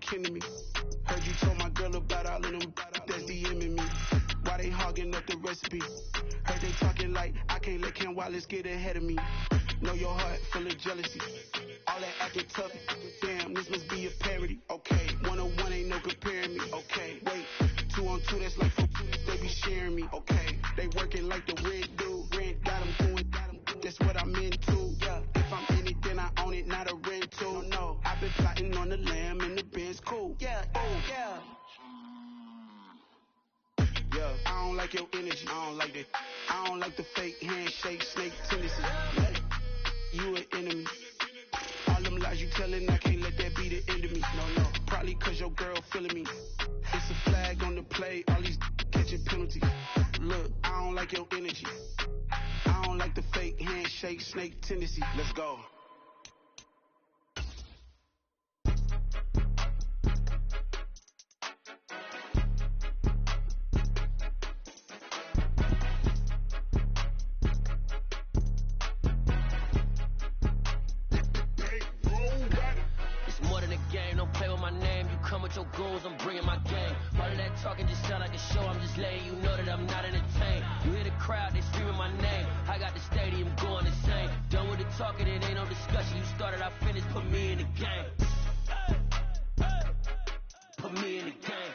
kin to me. Heard you told my girl about all of them that's DMing me. Why they hogging up the recipe? Heard they talking like I can't let Ken Wallace get ahead of me. Know your heart full of jealousy. All that acting tough. Damn, this must be a parody. Okay, 101 ain't no comparing me. Okay, wait, 2 on 2, that's like 4. They be sharing me. Okay, they working like the red dude. Rent got them doing. That's what I'm into. Yeah, if I'm in it, then I own it, not a rental. No, I've been plotting on the lamb and the Benz cool. Yeah, oh yeah. Yeah, I don't like your energy. I don't like that. I don't like the fake handshake, snake tendencies. You an enemy. All them lies you telling, I can't let that be the end of me. No, probably cause your girl feeling me. It's a flag on the play, all these catching penalties. Look, I don't like your energy. I don't like the fake handshake, snake tendency. Let's go. Your goals, I'm bringing my game. All of that talking just sound like a show. I'm just letting you know that I'm not entertained. You hear the crowd, they screaming my name. I got the stadium going insane. Done with the talking, it ain't no discussion. You started, I finished. Put me in the game. Put me in the game.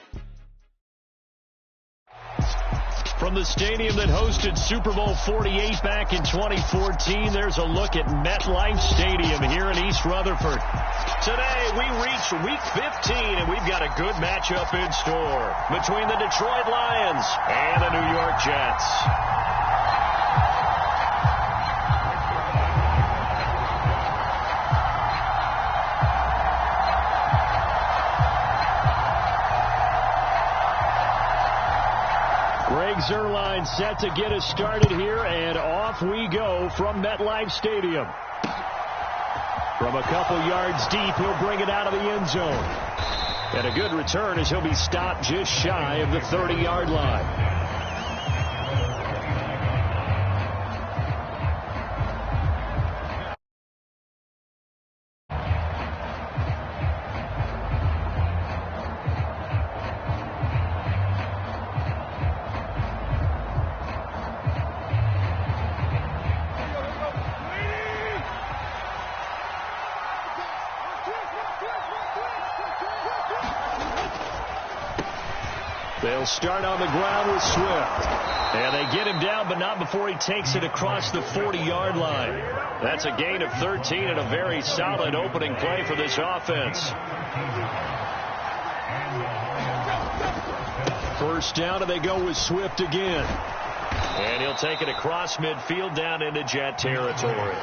From the stadium that hosted Super Bowl 48 back in 2014, there's a look at MetLife Stadium here in East Rutherford. Today, we reach Week 15, and we've got a good matchup in store between the Detroit Lions and the New York Jets. Greg Zuerlein set to get us started here, and off we go from MetLife Stadium. From a couple yards deep, he'll bring it out of the end zone. And a good return as he'll be stopped just shy of the 30-yard line. They'll start on the ground with Swift. And they get him down, but not before he takes it across the 40-yard line. That's a gain of 13 and a very solid opening play for this offense. First down, and they go with Swift again. And he'll take it across midfield down into Jet territory.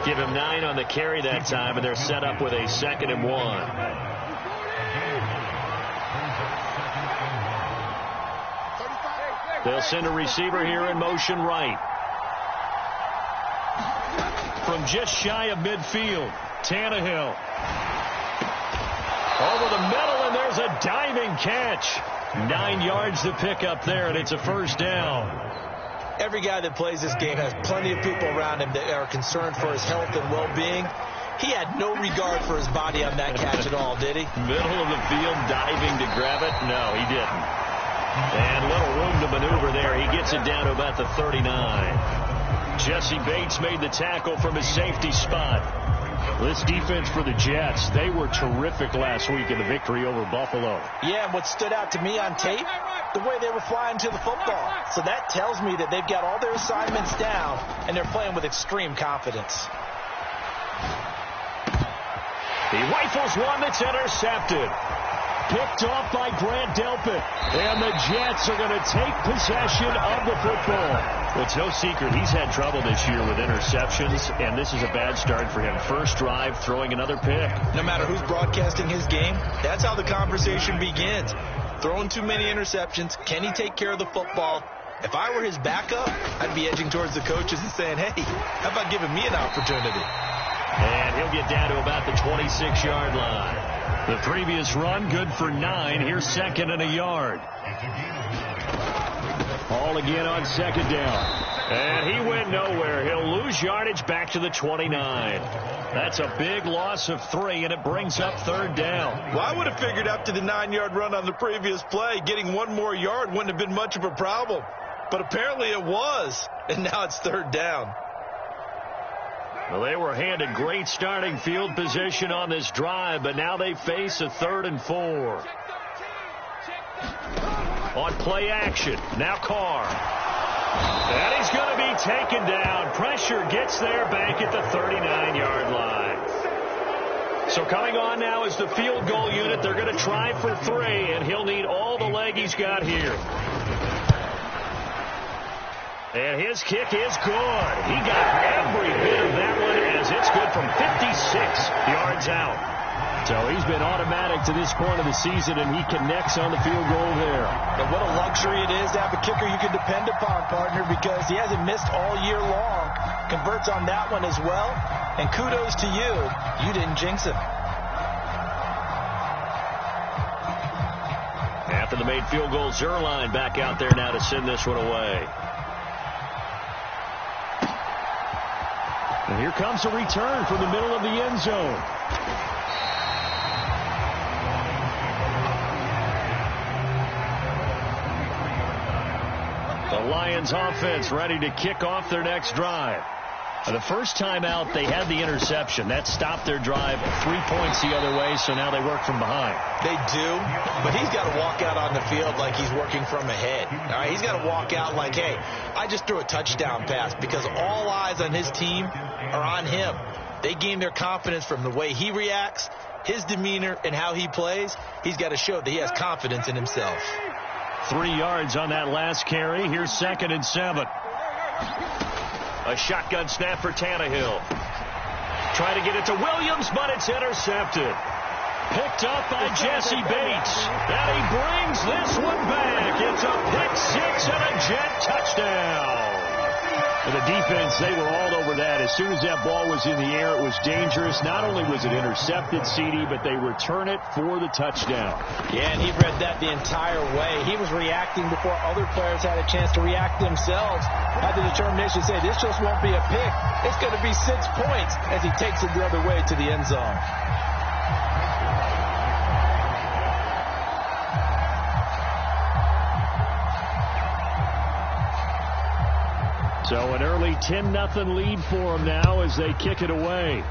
Give him 9 on the carry that time, and they're set up with a 2nd and 1. They'll send a receiver here in motion right. From just shy of midfield, Tannehill. Over the middle, and there's a diving catch. 9 yards to pick up there, and it's a first down. Every guy that plays this game has plenty of people around him that are concerned for his health and well-being. He had no regard for his body on that catch at all, did he? Middle of the field, diving to grab it. No, he didn't. And little room to maneuver there. He gets it down to about the 39. Jesse Bates made the tackle from his safety spot. This defense for the Jets, they were terrific last week in the victory over Buffalo. Yeah, and what stood out to me on tape, the way they were flying to the football. So that tells me that they've got all their assignments down, and they're playing with extreme confidence. He rifles one that's intercepted. Picked off by Grant Delpit. And the Jets are going to take possession of the football. Well, it's no secret he's had trouble this year with interceptions, and this is a bad start for him. First drive, throwing another pick. No matter who's broadcasting his game, that's how the conversation begins. Throwing too many interceptions. Can he take care of the football? If I were his backup, I'd be edging towards the coaches and saying, hey, how about giving me an opportunity? And he'll get down to about the 26-yard line. The previous run, good for 9. Here's 2nd and a yard. All again on 2nd down. And he went nowhere. He'll lose yardage back to the 29. That's a big loss of 3, and it brings up 3rd down. Well, I would have figured after the 9-yard run on the previous play, getting 1 more yard wouldn't have been much of a problem. But apparently it was, and now it's 3rd down. Well, they were handed great starting field position on this drive, but now they face a 3rd and 4. On play action, now Carr. And he's going to be taken down. Pressure gets there back at the 39-yard line. So coming on now is the field goal unit. They're going to try for 3, and he'll need all the leg he's got here. And his kick is good. He got every bit of that one as it's good from 56 yards out. So he's been automatic to this point of the season, and he connects on the field goal there. And what a luxury it is to have a kicker you can depend upon, partner, because he hasn't missed all year long. Converts on that one as well. And kudos to you. You didn't jinx him. After the made field goal, Zerline back out there now to send this one away. And here comes a return from the middle of the end zone. The Lions offense ready to kick off their next drive. The first time out, they had the interception. That stopped their drive 3 points the other way, so now they work from behind. They do, but he's got to walk out on the field like he's working from ahead. All right, he's got to walk out like, hey, I just threw a touchdown pass, because all eyes on his team are on him. They gain their confidence from the way he reacts, his demeanor, and how he plays. He's got to show that he has confidence in himself. 3 yards on that last carry. Here's 2nd and 7. A shotgun snap for Tannehill. Try to get it to Williams, but it's intercepted. Picked up by Jesse Bates. And he brings this one back. It's a pick 6 and a jet touchdown. And the defense, they were all over that. As soon as that ball was in the air, it was dangerous. Not only was it intercepted, CD, but they return it for the touchdown. Yeah, and he read that the entire way. He was reacting before other players had a chance to react themselves. Had the determination to say, this just won't be a pick. It's going to be 6 points as he takes it the other way to the end zone. So an early 10-0 lead for them now as they kick it away.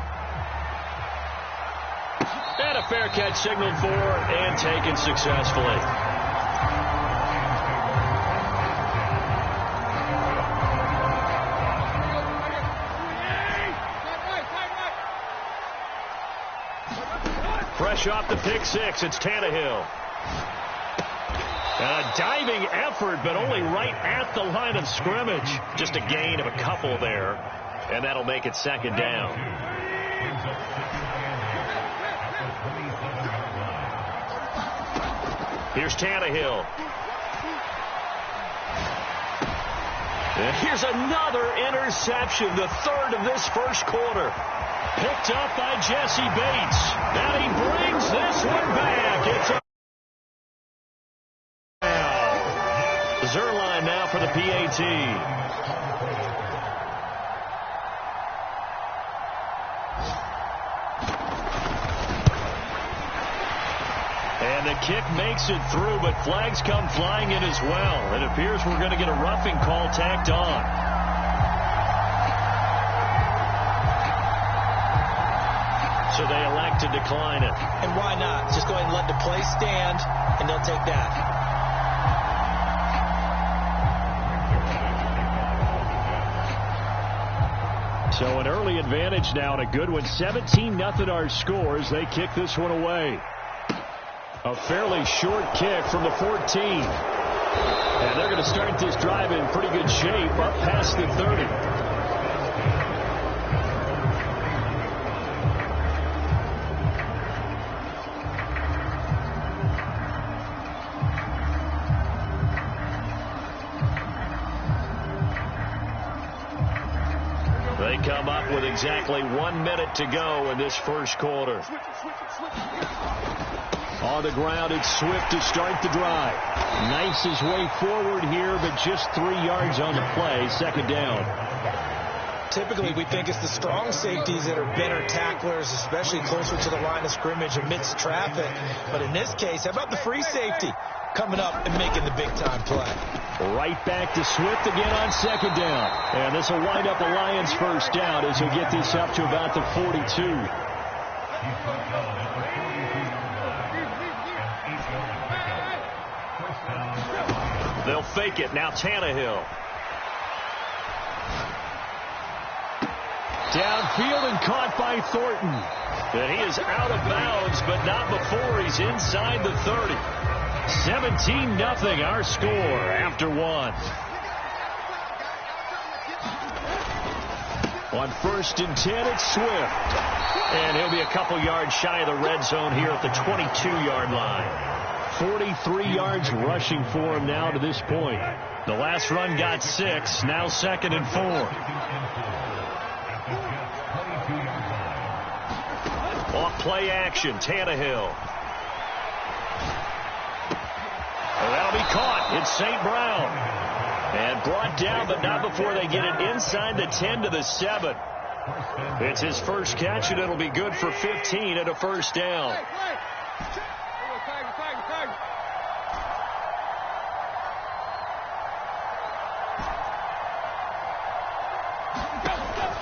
And a fair catch signaled for and taken successfully. Fresh off the pick 6, it's Tannehill. A diving effort, but only right at the line of scrimmage. Just a gain of a couple there, and that'll make it 2nd down. Here's Tannehill. And here's another interception, the 3rd of this first quarter. Picked up by Jesse Bates. And he brings this one back. It's a Zerline now for the PAT. And the kick makes it through, but flags come flying in as well. It appears we're going to get a roughing call tacked on. So they elect to decline it. And why not? Just go ahead and let the play stand, and they'll take that. So an early advantage now and a good one. 17-0 our scores. They kick this one away. A fairly short kick from the 14. And they're going to start this drive in pretty good shape up past the 30. They come up with exactly 1 minute to go in this first quarter. On the ground, it's Swift to start the drive. Knifes his way forward here, but just 3 yards on the play. Second down. Typically, we think it's the strong safeties that are better tacklers, especially closer to the line of scrimmage amidst traffic. But in this case, how about the free safety coming up and making the big-time play? Right back to Swift again on second down. And this will wind up the Lions' first down as he'll get this up to about the 42. They'll fake it. Now Tannehill. Downfield and caught by Thornton. And he is out of bounds, but not before he's inside the 30. 17-0 our score after 1. On 1st and 10, it's Swift. And he'll be a couple yards shy of the red zone here at the 22-yard line. 43 yards rushing for him now to this point. The last run got 6, now 2nd and 4. Off play action, Tannehill. That'll be caught. It's St. Brown. And brought down, but not before they get it inside the 10 to the 7. It's his first catch, and it'll be good for 15 and a first down.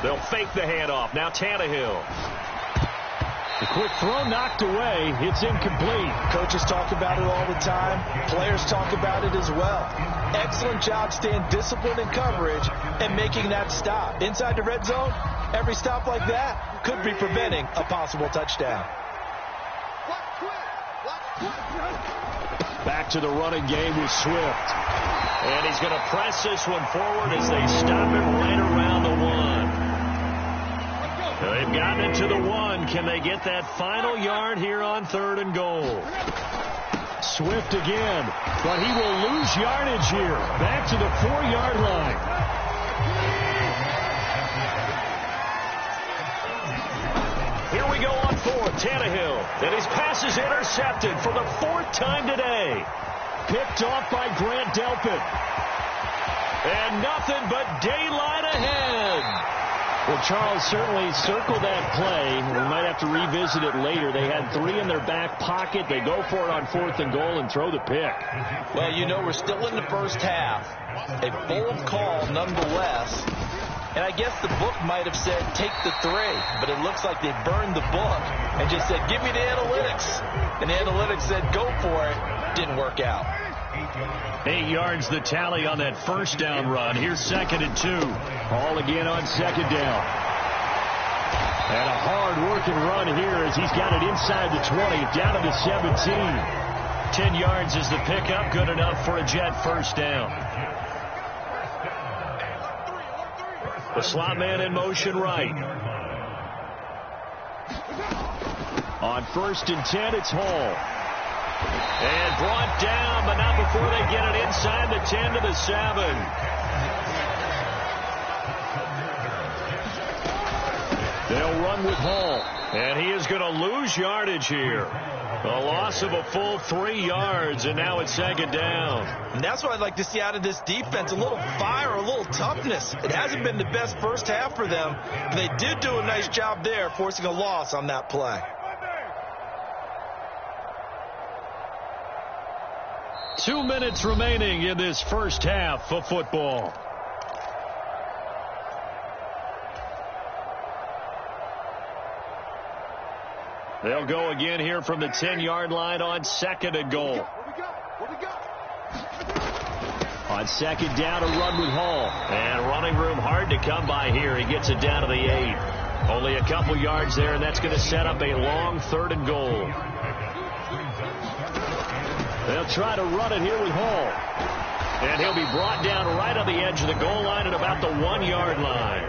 They'll fake the handoff. Now Tannehill. The quick throw knocked away. It's incomplete. Coaches talk about it all the time. Players talk about it as well. Excellent job staying disciplined in coverage and making that stop. Inside the red zone, every stop like that could be preventing a possible touchdown. Back to the running game with Swift. And he's going to press this one forward as they stop it right around the 1. They've gotten it to the 1. Can they get that final yard here on 3rd and goal? Swift again, but he will lose yardage here. Back to the 4-yard line. Here we go on 4th. Tannehill. And his pass is intercepted for the 4th time today. Picked off by Grant Delpit. And nothing but daylight ahead. Well, Charles, certainly circle that play. We might have to revisit it later. They had 3 in their back pocket. They go for it on 4th and goal and throw the pick. Well, you know, we're still in the first half. A bold call nonetheless. And I guess the book might have said take the 3, but it looks like they burned the book and just said give me the analytics. And the analytics said go for it. Didn't work out. 8 yards the tally on that first down run. Here's 2nd and 2. All again on 2nd down. And a hard-working run here as he's got it inside the 20, down to the 17. 10 yards is the pickup, good enough for a Jet first down. The slot man in motion right. On 1st and 10, it's Hall. And brought down, but not before they get it inside the 10 to the 7. They'll run with Hall. And he is going to lose yardage here. A loss of a full 3 yards, and now it's 2nd down. And that's what I'd like to see out of this defense, a little fire, a little toughness. It hasn't been the best first half for them, but they did do a nice job there, forcing a loss on that play. 2 minutes remaining in this first half of football. They'll go again here from the 10-yard line on 2nd and goal. On 2nd down, a run with Hall. And running room hard to come by here. He gets it down to the 8. Only a couple yards there, and that's going to set up a long 3rd and goal. They'll try to run it here with Hall. And he'll be brought down right on the edge of the goal line at about the 1-yard line.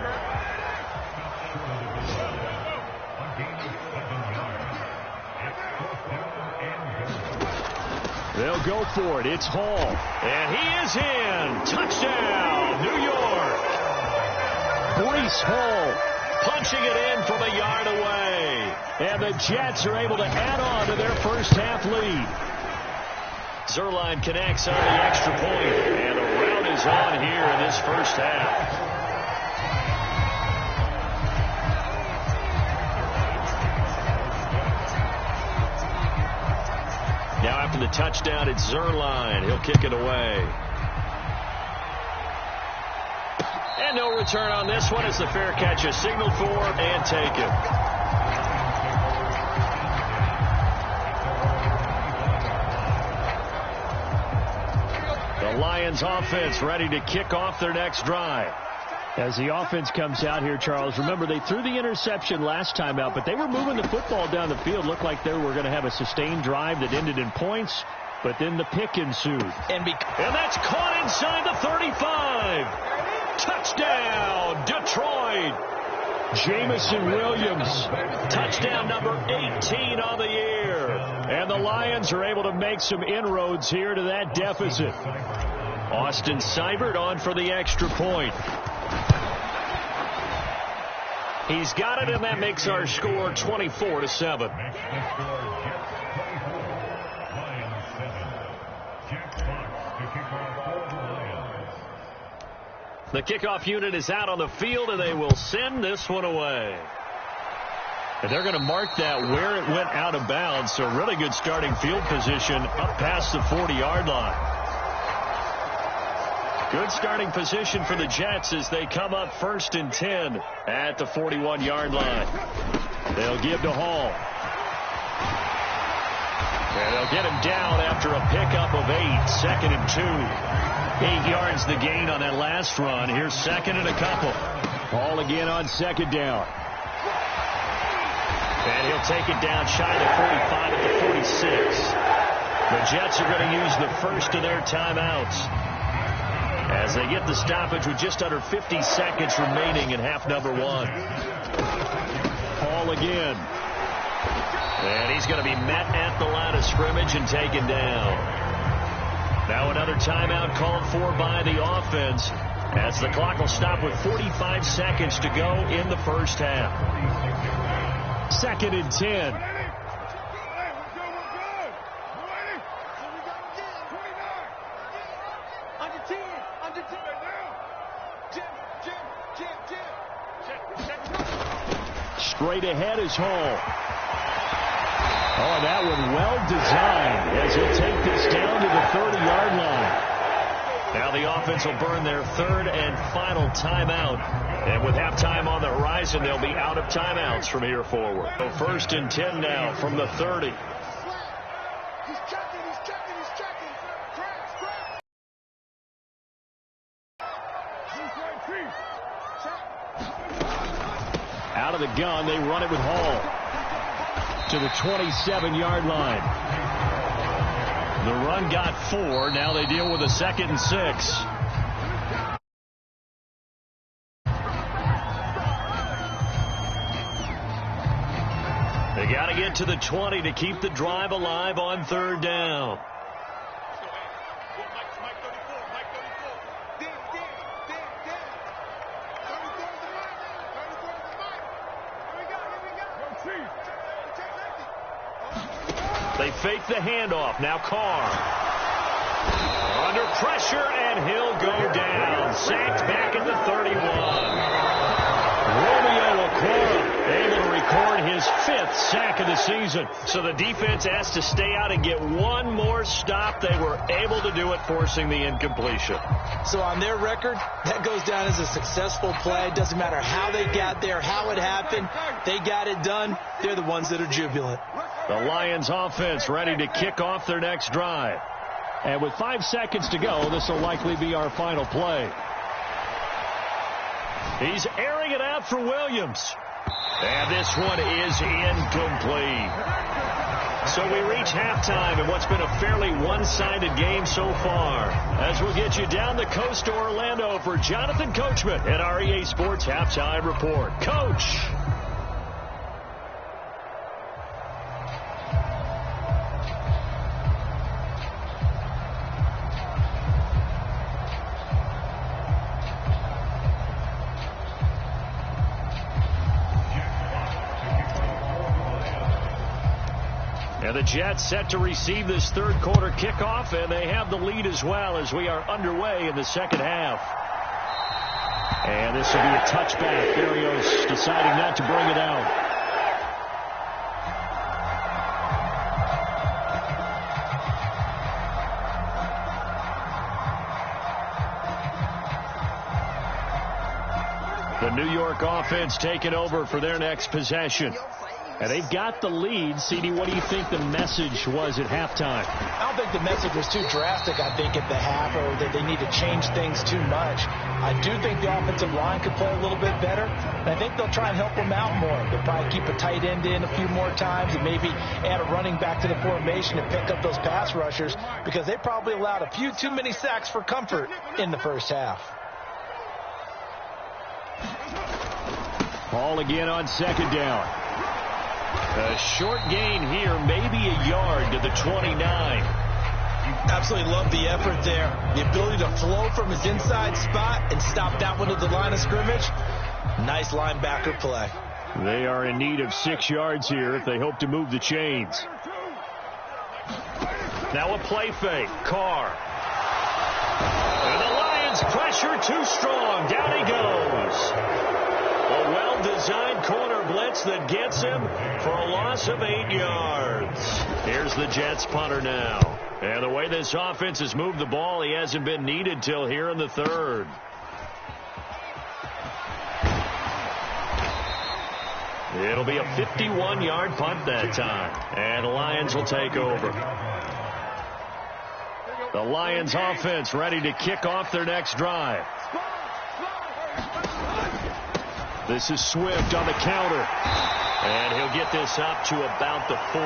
They'll go for it. It's Hall. And he is in. Touchdown, New York. Breece Hall punching it in from a yard away. And the Jets are able to add on to their first half lead. Zuerlein connects on the extra point, and a rout is on here in this first half. Now after the touchdown, it's Zuerlein. He'll kick it away. And no return on this one as the fair catch is signaled for and taken. The Lions offense ready to kick off their next drive. As the offense comes out here, Charles, remember they threw the interception last time out, but they were moving the football down the field. Looked like they were going to have a sustained drive that ended in points, but then the pick ensued. And that's caught inside the 35. Touchdown, Detroit. Jamison Williams, touchdown number 18 on the year. And the Lions are able to make some inroads here to that deficit. Austin Seibert on for the extra point. He's got it, and that makes our score 24-7. The kickoff unit is out on the field, and they will send this one away. And they're going to mark that where it went out of bounds, so really good starting field position up past the 40-yard line. Good starting position for the Jets as they come up 1st and 10 at the 41-yard line. They'll give to Hall. And they'll get him down after a pickup of 8, 2nd and 2. 8 yards the gain on that last run. Here's 2nd and a couple. Hall again on 2nd down. And he'll take it down shy of the 45 at the 46. The Jets are going to use the first of their timeouts as they get the stoppage with just under 50 seconds remaining in half number 1. Hall again. And he's going to be met at the line of scrimmage and taken down. Now another timeout called for by the offense as the clock will stop with 45 seconds to go in the first half. 2nd and 10. Straight ahead is Hall. Oh, that one well designed as he'll take this down to the 30-yard line. Now the offense will burn their 3rd and final timeout. And with halftime on the horizon, they'll be out of timeouts from here forward. So 1st and 10 now from the 30. Out of the gun, they run it with Hall to the 27-yard line. The run got 4. Now they deal with a 2nd and 6. They got to get to the 20 to keep the drive alive on 3rd down. They fake the handoff. Now Carr. Under pressure, and he'll go down. Sacked back at the 31. Romeo Okwara able to record his 5th sack of the season. So the defense has to stay out and get one more stop. They were able to do it, forcing the incompletion. So on their record, that goes down as a successful play. It doesn't matter how they got there, how it happened. They got it done. They're the ones that are jubilant. The Lions offense ready to kick off their next drive. And with 5 seconds to go, this will likely be our final play. He's airing it out for Williams. And this one is incomplete. So we reach halftime in what's been a fairly one-sided game so far. As we'll get you down the coast to Orlando for Jonathan Coachman at our EA Sports Halftime Report. Coach. And the Jets set to receive this third quarter kickoff, and they have the lead as well as we are underway in the second half. And this will be a touchback. Berrios deciding not to bring it out. The New York offense taking over for their next possession. And they've got the lead. CD, what do you think the message was at halftime? I don't think the message was too drastic, I think, at the half, or that they need to change things too much. I do think the offensive line could play a little bit better, and I think they'll try and help them out more. They'll probably keep a tight end in a few more times and maybe add a running back to the formation and pick up those pass rushers, because they probably allowed a few too many sacks for comfort in the first half. Ball again on second down. A short gain here, maybe a yard to the 29. Absolutely love the effort there. The ability to flow from his inside spot and stop that one at the line of scrimmage. Nice linebacker play. They are in need of 6 yards here if they hope to move the chains. Now a play fake. Carr. And the Lions pressure too strong. Down he goes. A well-designed corner blitz that gets him for a loss of 8 yards. Here's the Jets punter now. And the way this offense has moved the ball, he hasn't been needed till here in the third. It'll be a 51-yard punt that time. And the Lions will take over. The Lions offense ready to kick off their next drive. This is Swift on the counter. And he'll get this up to about the 40.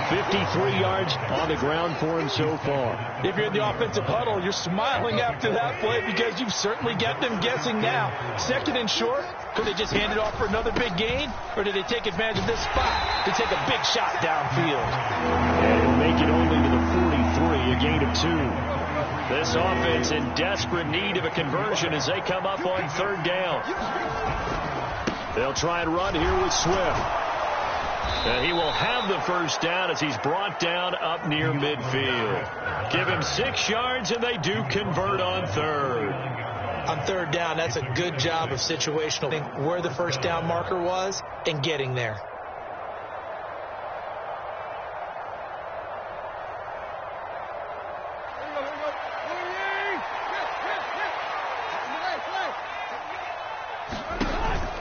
53 yards on the ground for him so far. If you're in the offensive huddle, you're smiling after that play because you've certainly got them guessing now. Second and short, could they just hand it off for another big gain? Or did they take advantage of this spot to take a big shot downfield? And he'll make it only to the 43, a gain of 2. This offense in desperate need of a conversion as they come up on third down. They'll try and run here with Swift. And he will have the first down as he's brought down up near midfield. Give him 6 yards, and they do convert on third. On third down, that's a good job of situational where the first down marker was and getting there.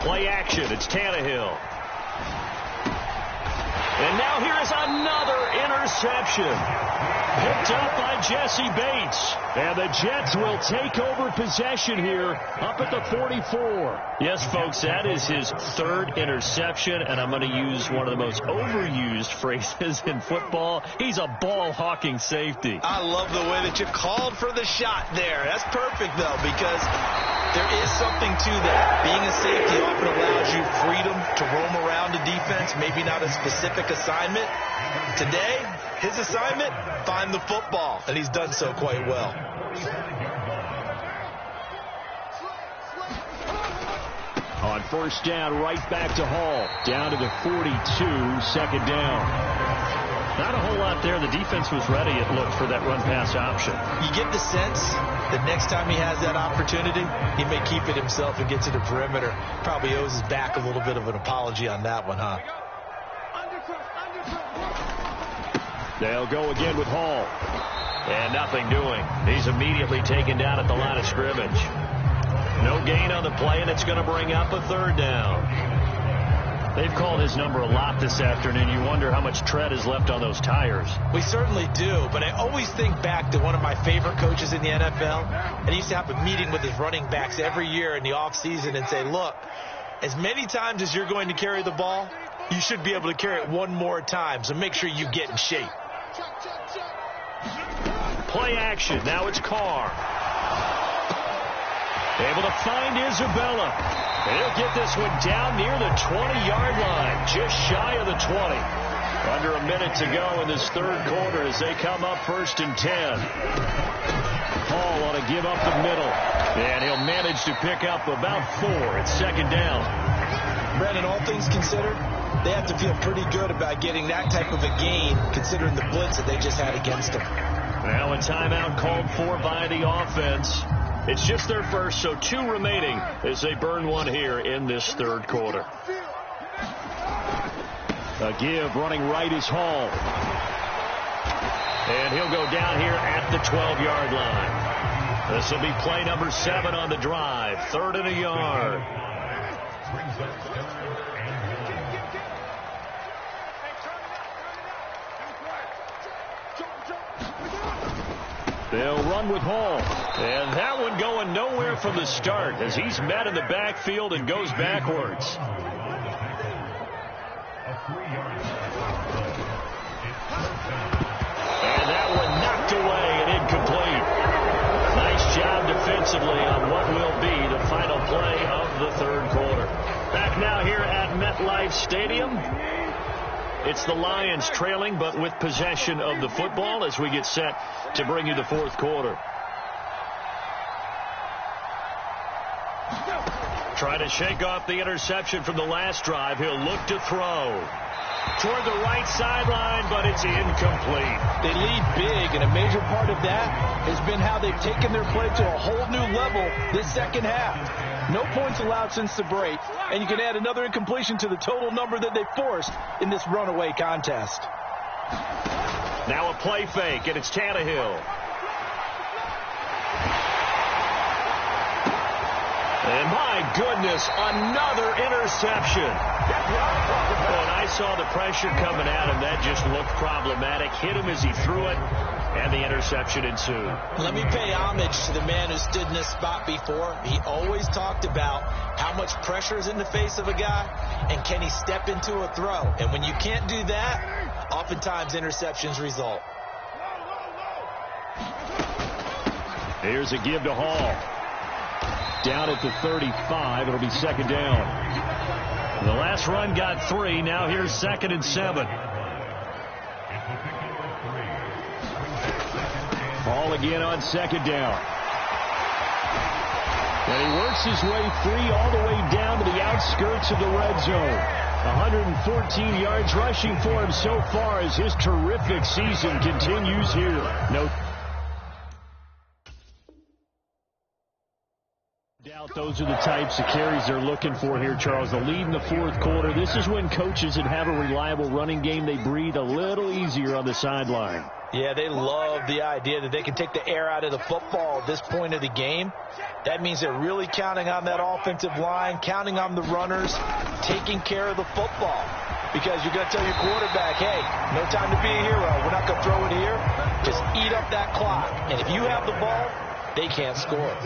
Play action. It's Tannehill. And now here is another interception. Picked up by Jesse Bates. And the Jets will take over possession here up at the 44. Yes, folks, that is his third interception, and I'm going to use one of the most overused phrases in football. He's a ball-hawking safety. I love the way that you called for the shot there. That's perfect, though, because there is something to that. Being a safety often allows you freedom to roam around the defense, maybe not a specific assignment. Today, his assignment, find the football, and he's done so quite well. On first down, right back to Hall. Down to the 42, second down. Not a whole lot there. The defense was ready, it looked, for that run-pass option. You get the sense that next time he has that opportunity, he may keep it himself and get to the perimeter. Probably owes his back a little bit of an apology on that one, huh? They'll go again with Hall. And nothing doing. He's immediately taken down at the line of scrimmage. No gain on the play, and it's going to bring up a third down. They've called his number a lot this afternoon. You wonder how much tread is left on those tires. We certainly do, but I always think back to one of my favorite coaches in the NFL, and he used to have a meeting with his running backs every year in the offseason and say, look, as many times as you're going to carry the ball, you should be able to carry it one more time, so make sure you get in shape. Play action. Now it's Carr. Able to find Isabella. And he'll get this one down near the 20-yard line, just shy of the 20. Under a minute to go in this third quarter as they come up first and 10. Hall ought to give up the middle. And he'll manage to pick up about 4 at second down. Brandon, all things considered, they have to feel pretty good about getting that type of a gain, considering the blitz that they just had against them. Now a timeout called for by the offense. It's just their first, so 2 remaining as they burn one here in this third quarter. A give running right is Hall. And he'll go down here at the 12-yard line. This will be play number 7 on the drive. 3rd and a yard. They'll run with Hall. And that one going nowhere from the start as he's met in the backfield and goes backwards. And that one knocked away and incomplete. Nice job defensively on what will be the final play of the third quarter. Back now here at MetLife Stadium. It's the Lions trailing, but with possession of the football as we get set to bring you the fourth quarter. Trying to shake off the interception from the last drive. He'll look to throw toward the right sideline, but it's incomplete. They lead big, and a major part of that has been how they've taken their play to a whole new level this second half. No points allowed since the break, and you can add another incompletion to the total number that they forced in this runaway contest. Now a play fake, and it's Tannehill. And my goodness, another interception. When I saw the pressure coming at him, that just looked problematic. Hit him as he threw it, and the interception ensued. Let me pay homage to the man who stood in this spot before. He always talked about how much pressure is in the face of a guy, and can he step into a throw. And when you can't do that, oftentimes interceptions result. Here's a give to Hall. Down at the 35, it'll be second down. The last run got 3. Now here's 2nd and 7. Hall again on second down. And he works his way free all the way down to the outskirts of the red zone. 114 yards rushing for him so far as his terrific season continues here. No doubt those are the types of carries they're looking for here, Charles. The lead in the fourth quarter. This is when coaches that have a reliable running game, they breathe a little easier on the sideline. Yeah, they love the idea that they can take the air out of the football at this point of the game. That means they're really counting on that offensive line, counting on the runners, taking care of the football. Because you're going to tell your quarterback, hey, no time to be a hero. We're not going to throw it here. Just eat up that clock. And if you have the ball, they can't score.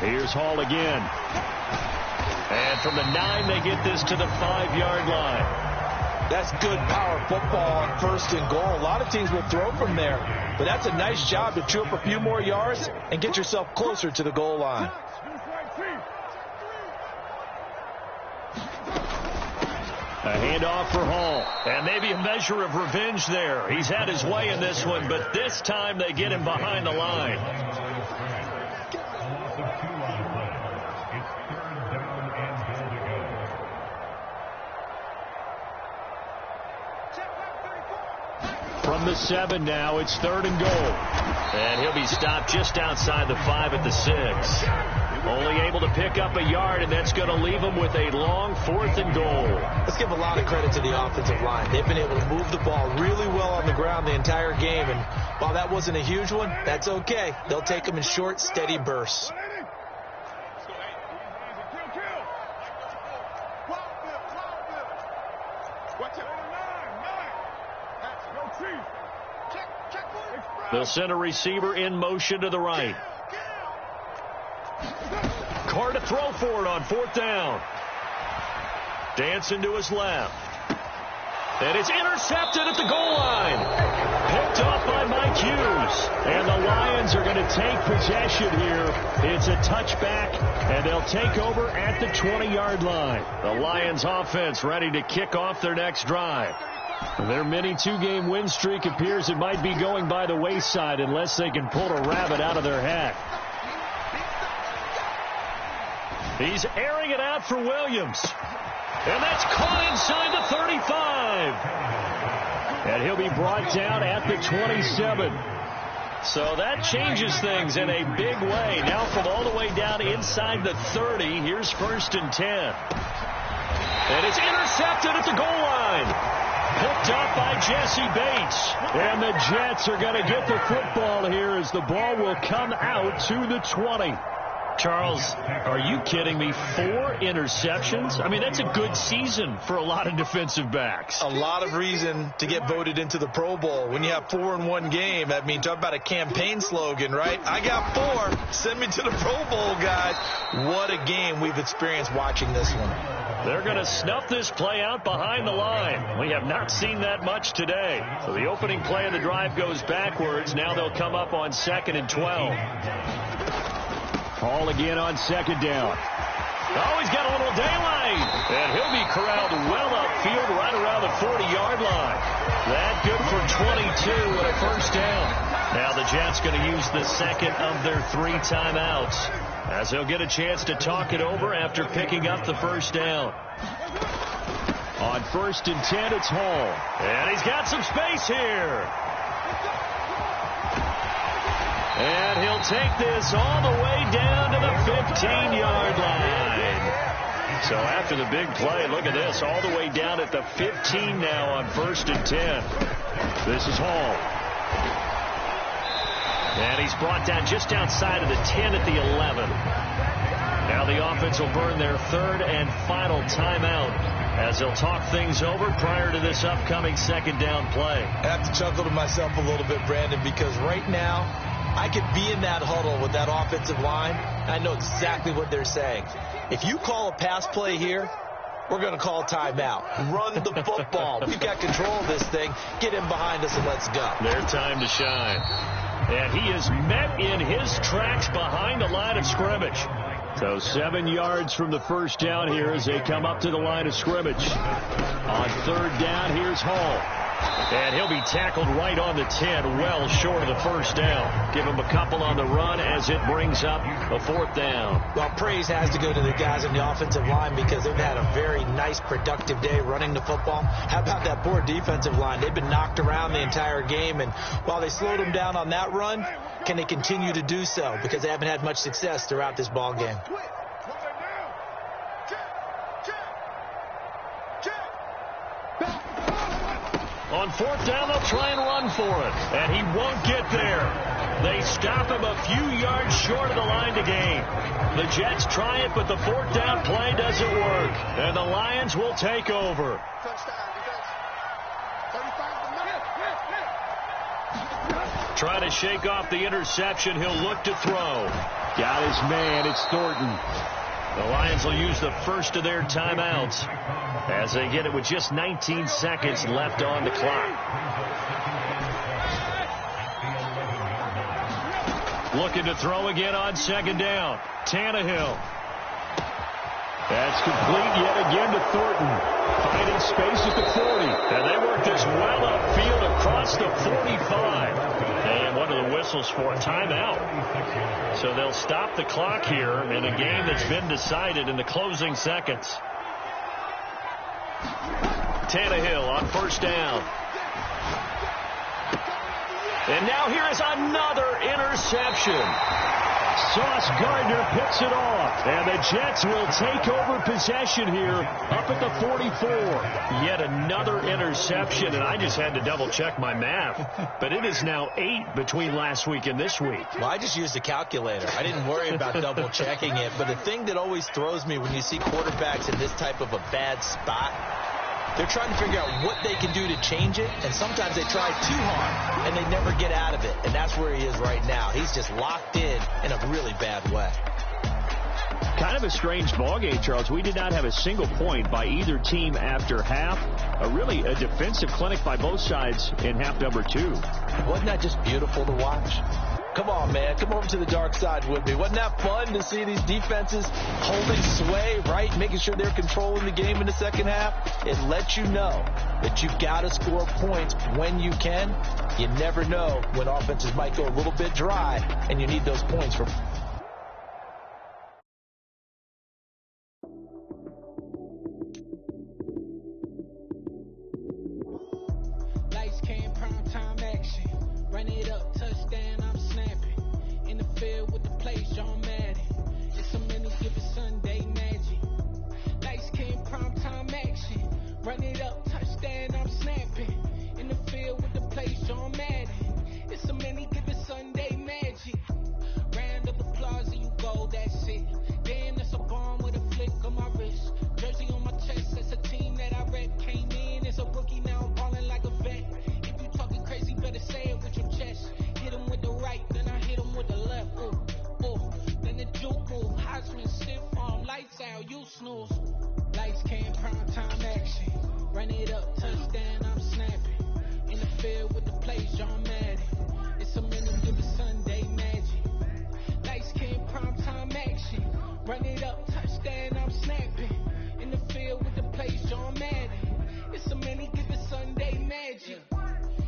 Here's Hall again. And from the 9, they get this to the 5-yard line. That's good power football on 1st and goal. A lot of teams will throw from there. But that's a nice job to chew up a few more yards and get yourself closer to the goal line. A handoff for Hall. And maybe a measure of revenge there. He's had his way in this one, but this time they get him behind the line. From the 7 now, it's 3rd and goal. And he'll be stopped just outside the 5 at the 6. Only able to pick up a yard, and that's going to leave him with a long 4th and goal. Let's give a lot of credit to the offensive line. They've been able to move the ball really well on the ground the entire game. And while that wasn't a huge one, that's okay. They'll take them in short, steady bursts. They'll send a receiver in motion to the right. Carr to throw for it on 4th down. Dancing to his left. And it's intercepted at the goal line. Picked off by Mike Hughes. And the Lions are going to take possession here. It's a touchback, and they'll take over at the 20-yard line. The Lions offense ready to kick off their next drive. Their mini 2-game win streak appears it might be going by the wayside unless they can pull a rabbit out of their hat. He's airing it out for Williams. And that's caught inside the 35. And he'll be brought down at the 27. So that changes things in a big way. Now from all the way down inside the 30, here's 1st and 10. And it's intercepted at the goal line. Picked up by Jesse Bates. And the Jets are going to get the football here as the ball will come out to the 20. Charles, are you kidding me? 4 interceptions? I mean, that's a good season for a lot of defensive backs. A lot of reason to get voted into the Pro Bowl. When you have 4 in one game, I mean, talk about a campaign slogan, right? I got 4. Send me to the Pro Bowl, guys. What a game we've experienced watching this one. They're going to snuff this play out behind the line. We have not seen that much today. So the opening play of the drive goes backwards. Now they'll come up on 2nd and 12. Hall again on 2nd down. Oh, he's got a little daylight. And he'll be corralled well upfield right around the 40-yard line. That good for 22 and a 1st down. Now the Jets going to use the second of their 3 timeouts as they'll get a chance to talk it over after picking up the 1st down. On 1st and 10, it's Hall. And he's got some space here. And he'll take this all the way down to the 15-yard line. So after the big play, look at this, all the way down at the 15 now on 1st and 10. This is Hall. And he's brought down just outside of the 10 at the 11. Now the offense will burn their 3rd and final timeout as they'll talk things over prior to this upcoming 2nd down play. I have to chuckle to myself a little bit, Brandon, because right now I could be in that huddle with that offensive line. I know exactly what they're saying. If you call a pass play here, we're going to call timeout. Run the football. We've got control of this thing. Get in behind us and let's go. Their time to shine. And he is met in his tracks behind the line of scrimmage. So 7 yards from the 1st down here as they come up to the line of scrimmage. On 3rd down, here's Hall. And he'll be tackled right on the 10, well short of the 1st down. Give him a couple on the run as it brings up a 4th down. Well, praise has to go to the guys on the offensive line because they've had a very nice, productive day running the football. How about that poor defensive line? They've been knocked around the entire game, and while they slowed them down on that run, can they continue to do so? Because they haven't had much success throughout this ball game. On 4th down, they'll try and run for it. And he won't get there. They stop him a few yards short of the line to gain. The Jets try it, but the 4th down play doesn't work. And the Lions will take over. Trying to shake off the interception. He'll look to throw. Got his man. It's Thornton. The Lions will use the first of their timeouts as they get it with just 19 seconds left on the clock. Looking to throw again on 2nd down. Tannehill. That's complete yet again to Thornton. Finding space at the 40. And they work this well upfield across the 45. And one of the whistles for a timeout. So they'll stop the clock here in a game that's been decided in the closing seconds. Tannehill on 1st down. And now here is another interception. Sauce Gardner picks it off. And the Jets will take over possession here up at the 44. Yet another interception, and I just had to double-check my math. But it is now 8 between last week and this week. Well, I just used a calculator. I didn't worry about double-checking it. But the thing that always throws me when you see quarterbacks in this type of a bad spot, they're trying to figure out what they can do to change it, and sometimes they try too hard, and they never get out of it. And that's where he is right now. He's just locked in a really bad way. Kind of a strange ballgame, Charles. We did not have a single point by either team after half. Really a defensive clinic by both sides in half number 2. Wasn't that just beautiful to watch? Come on, man. Come over to the dark side with me. Wasn't that fun to see these defenses holding sway, right? Making sure they're controlling the game in the second half. It lets you know that you've got to score points when you can. You never know when offenses might go a little bit dry, and you need those points for. Lights came, prime time action. Run it up, touchdown, I'm snapping. In the field with the play, John Madden. It's a minute, give it Sunday magic. Lights came, prime time action. Run it up, touchdown, I'm snapping. In the field with the play, John Madden. It's a minute, give it Sunday magic. Round of applause and you go, that's it. Damn, that's a bomb with a flick on my wrist. Jersey on my chest, that's a team that I rep. Came in as a rookie, now I'm balling like a vet. If you talking crazy, better say it with your chest. Hit him with the right, then I hit him with the left. Ooh, ooh. Then the juke move, Heisman stiff arm, lights out, you snooze. Lights came, prime time action. Run it up, touchdown, I'm snapping. In the field with the play, John Madden. It's a minute, give it Sunday magic. Lights came, prime time action. Run it up, touchdown, I'm snapping. In the field with the play, John Madden. It's a minute, give it Sunday magic.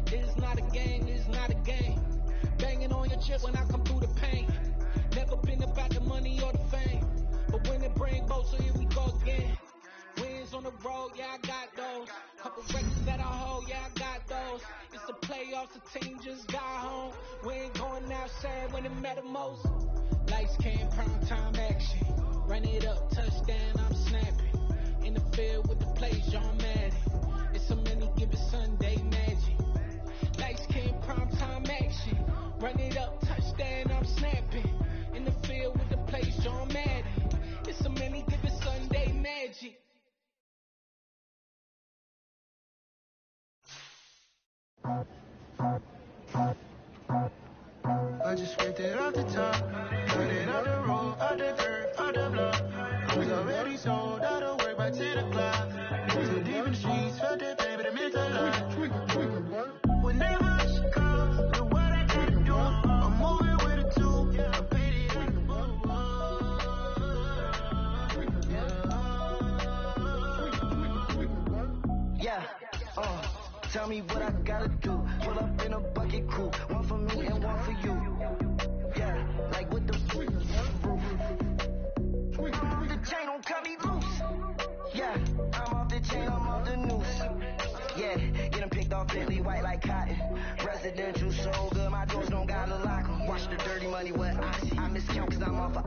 It's not a game, it's not a game. Banging on your chip when I come through the pain. Never been about the money or the fame. But when it bring both, so here we go again. Wins on the road, yeah, I got those. Couple records that I hold, yeah, I got those. It's the playoffs, the team just got home. We ain't going outside when it matter most. Lights came, prime time action. Run it up, touchdown, I'm snapping. In the field with the play, John Madden. It's a minute, give it Sunday magic. Lights came, prime time action. Run it up, touchdown, I'm snapping. In the field with the play, John Madden. It's a minute, give it Sunday magic. I just scraped it off the top, got it out the road, out the dirt, out the block. I was already sold out of work by 10 o'clock. Too deep in the streets, felt that pain, but it meant a lot. Whenever she calls, know what I gotta do. I'm moving with a two, I paid it in the book. Yeah, tell me what I gotta do. Pull up in a bucket crew, one for me and one for you. Yeah, like with the roof. I'm off the chain, don't cut me loose. Yeah, I'm off the chain, I'm off the noose. Yeah, getting picked off Bentley white like cotton. Residential so good, my doors don't gotta lock 'em. Watch the dirty money, what I see. I miscount cause I'm off a.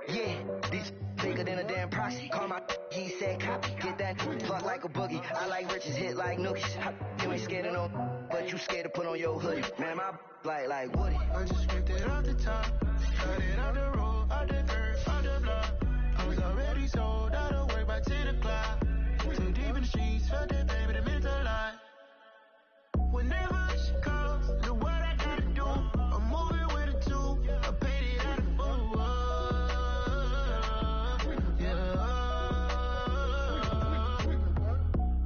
Yeah, these bigger than a damn proxy. Call my he said copy. Get that fuck like a boogie. I like riches, hit like nookies. You ain't scared of no, but you scared to put on your hoodie. Man, my like Woody. I just scraped it off the top, got it out the road, out the dirt, out the block. I was already sold out of work by 10 o'clock. Too deep in the streets, felt that pain, but it meant a lot. Whenever she calls, know what I gotta do. I'm moving with a two, I paid it out of the book.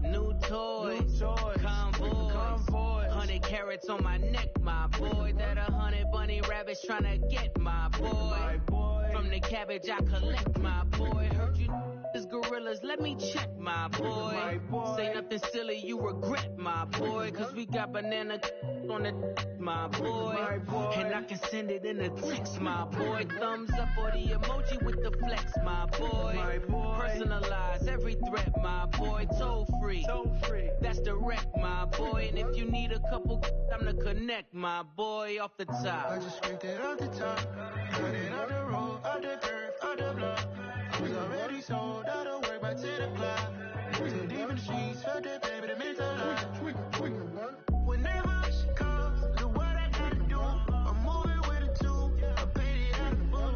New toys, convoy, 100 carats on my neck, my boy. That 100 bunny rabbits tryna get my boy. From the cabbage I collect, my boy. Heard you is gorillas, let me check, my boy. Say nothing silly, you regret, my boy. Cause we got banana on the my boy. And I can send it in a text, my boy. Thumbs up or the emoji with the flex, my boy. Personalize every threat, my boy. Toll free, that's direct, my boy. And if you need a couple, I'm the connect, my boy. Off the top, I just scraped it off the top, got it out the road, out the dirt, out the block. I was already sold out of work by 10 o'clock. Too deep in the streets, felt that pain, but it meant a lot. Whenever she calls, know what I gotta do. I'm moving with a two, I paid it out of the book.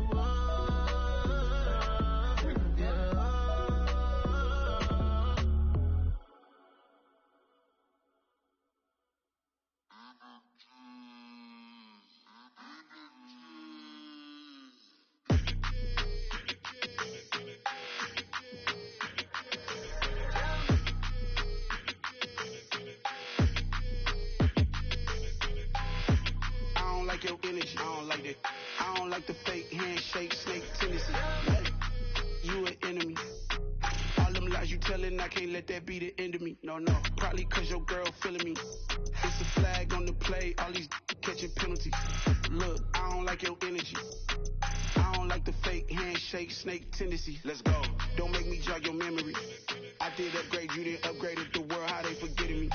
the fake handshake, snake tendency. You an enemy. All them lies you telling, I can't let that be the end of me. No, probably cause your girl feeling me. It's a flag on the play, all these catching penalties. Look, I don't like your energy. I don't like the fake handshake, snake tendency. Let's go. Don't make me jog your memory. I did upgrade, you didn't upgrade it. The world, how they forgetting me.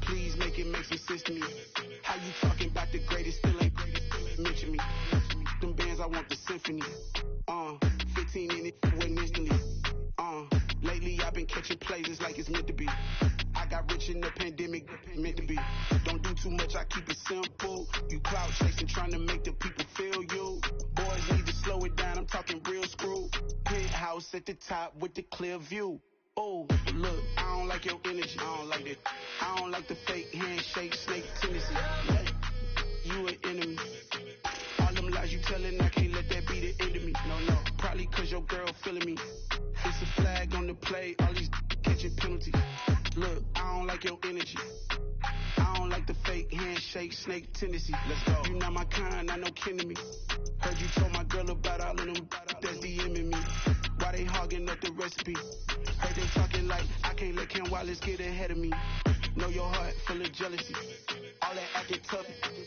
Please make it make some sense to me. How you talking about the greatest, still ain't mention me. Them bands, I want the symphony. 15 in it, went instantly. Lately I've been catching plays, it's like it's meant to be. I got rich in the pandemic, meant to be. Don't do too much, I keep it simple. You cloud chasing, trying to make the people feel you. Boys need to slow it down, I'm talking real screw. Penthouse at the top with the clear view. Oh, look, I don't like your energy, I don't like it. I don't like the fake handshake, snake tendency. You an enemy. All them lies you telling, I can't let that be the end of me. No, probably cause your girl feeling me. It's a flag on the play, all these catching penalties. Look, I don't like your energy. I don't like the fake handshake, snake tendency. Let's go. You not my kind, I know kin to me. Heard you told my girl about all of them that's DMing me. Why they hogging up the recipe? Heard they talking like I can't let Ken Wallace get ahead of me. Know your heart full of jealousy. All that acting tough,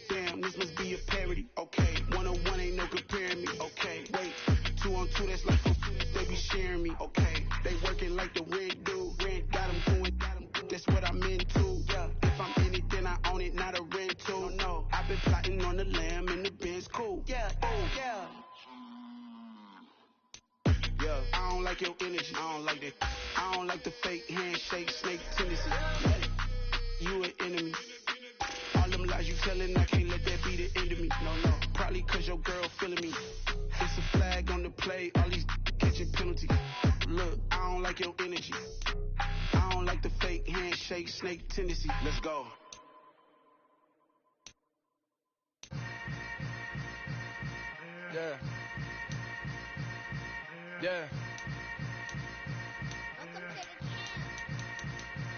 damn, this must be a parody. Okay, 1-on-1 ain't no comparing me. Okay, wait, 2-on-2, that's like they be sharing me. Okay, they working like the rent do. Rent got them going, that's what I'm into. Yeah, if I'm in it, then I own it, not a rental. No, I've been plotting on the lamb and the Benz cool. Yeah, yeah. I don't like your energy, I don't like that. I don't like the fake handshake, snake tendency. You an enemy. All them lies you telling, I can't let that be the end of me. No, probably cause your girl feeling me. It's a flag on the play, all these catching penalties. Look, I don't like your energy. I don't like the fake handshake, snake tendency. Let's go. Yeah.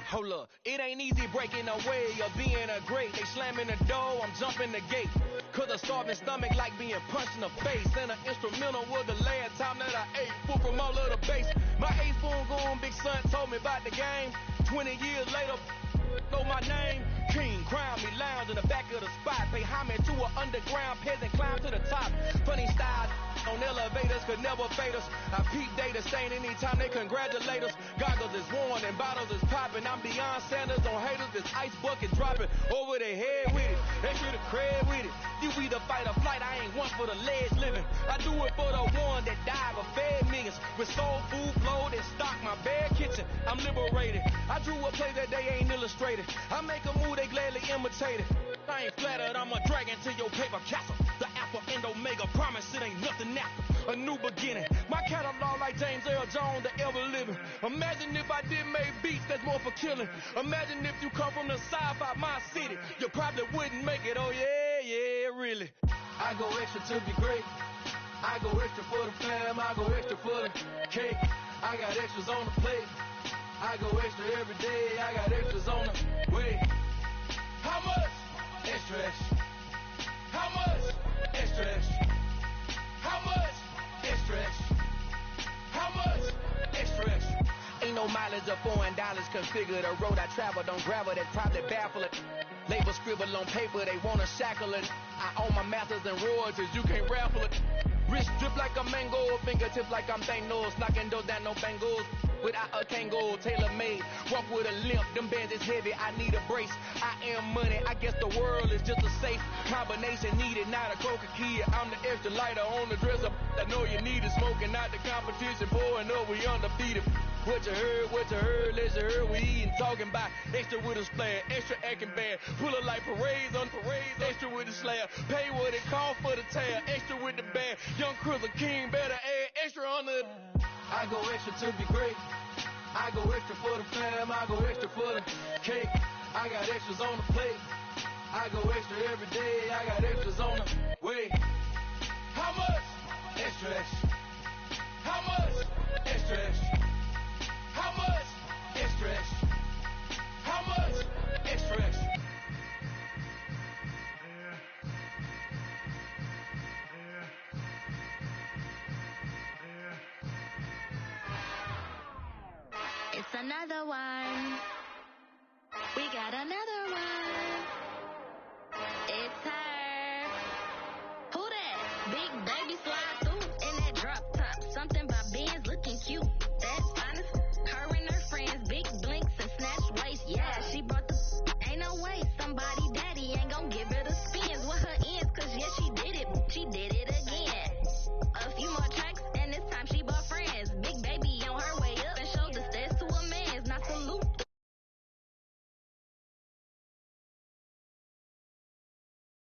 Hold up, it ain't easy breaking away or being a great. They slamming the door, I'm jumping the gate. Cause a starving stomach like being punched in the face. And an instrumental was the last time that I ate food from all of the base. My ace spoon going, big son told me about the game. 20 years later, know my name. King, crown me, lounge in the back of the spot. Pay homage to an underground peasant, climb to the top. Funny style on elevators could never fade us. I peep data stain anytime they congratulate us. Goggles is worn and bottles is popping. I'm beyond Sanders on haters. This ice bucket dropping over their head with it. They should have cred with it. You either fight or flight. I ain't one for the ledge living. I do it for the one that died but fed millions. With soul food flowed and stock my bare kitchen. I'm liberated. I drew a play that they ain't illustrated. I make a move they gladly imitate it. I ain't flattered, I'm a dragon to your paper castle. The Alpha and Omega, promise it ain't nothing after. A new beginning. My catalog like James Earl Jones, the ever living. Imagine if I did make beats that's more for killing. Imagine if you come from the sci-fi my city. You probably wouldn't make it, oh yeah, really. I go extra to be great. I go extra for the fam, I go extra for the cake. I got extras on the plate. I go extra every day, I got extras on the way. How much? Extra, extra. How much? Extra, extra. How much? Extra, extra. How much? Extra, extra. Ain't no mileage of $4 configure the road I travel. Don't gravel, that probably baffle it. Label scribble on paper, they wanna shackle it. I own my masters and royalties, you can't raffle it. Wrist drip like a mango, fingertips like I'm Thanos. Knocking those down, no bangles. Without a Kango, tailor-made. Walk with a limp, them bands is heavy, I need a brace. I am money, I guess the world is just a safe combination needed, not a coca kid. I'm the extra lighter on the dresser. I know you need it, smoking out the competition, pouring up, we undefeated. What you heard, let's hear we eating, talking about extra with a splash, extra acting bad. Pull it like parades on parades, extra with the slab. Pay what it cost for the tab, extra with the band. Young Crizzle King, better add extra on the. I go extra to be great. I go extra for the fam, I go extra for the cake. I got extras on the plate. I go extra every day, I got extras on the way. How much? Extra, extra. How much? Extra, extra. How much? Extra, extra. How much? Extra, extra. It's another one. We got another one. It's her. Who that? Big baby slide